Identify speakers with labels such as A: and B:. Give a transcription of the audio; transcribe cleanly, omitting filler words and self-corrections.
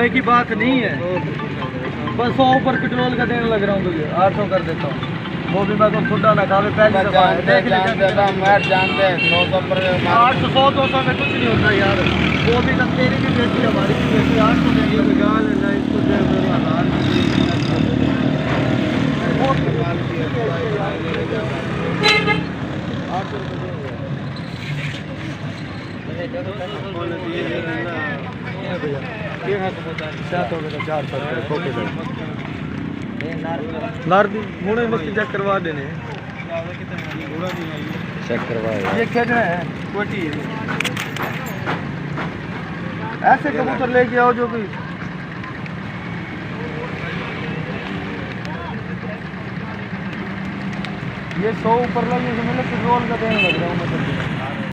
A: घोड़े की बात नहीं है, बस 100 ऊपर पेट्रोल का देने लग रहा हूँ तुझे, 800 कर देता हूँ। वो भी मैं को खुदा ना खावे पहले दफा है। देख ले जानते 900 पर 800 100 200 में कुछ नहीं होता यार। वो भी तब तेरी भी बेटी हमारी भी बेटी 800 देंगे तो गाल है ना इसको दे मेरे हाल वो गाल की है 800 रुपए देंगे। मुड़े में चेक करवा देने,
B: चेक करवाए
A: ये खेलना है कोटी है। ऐसे कबूतर लेके आओ जो कोई ये 100 ऊपर लगे तो मतलब पेट्रोल का देने लग रहा हूँ मतलब।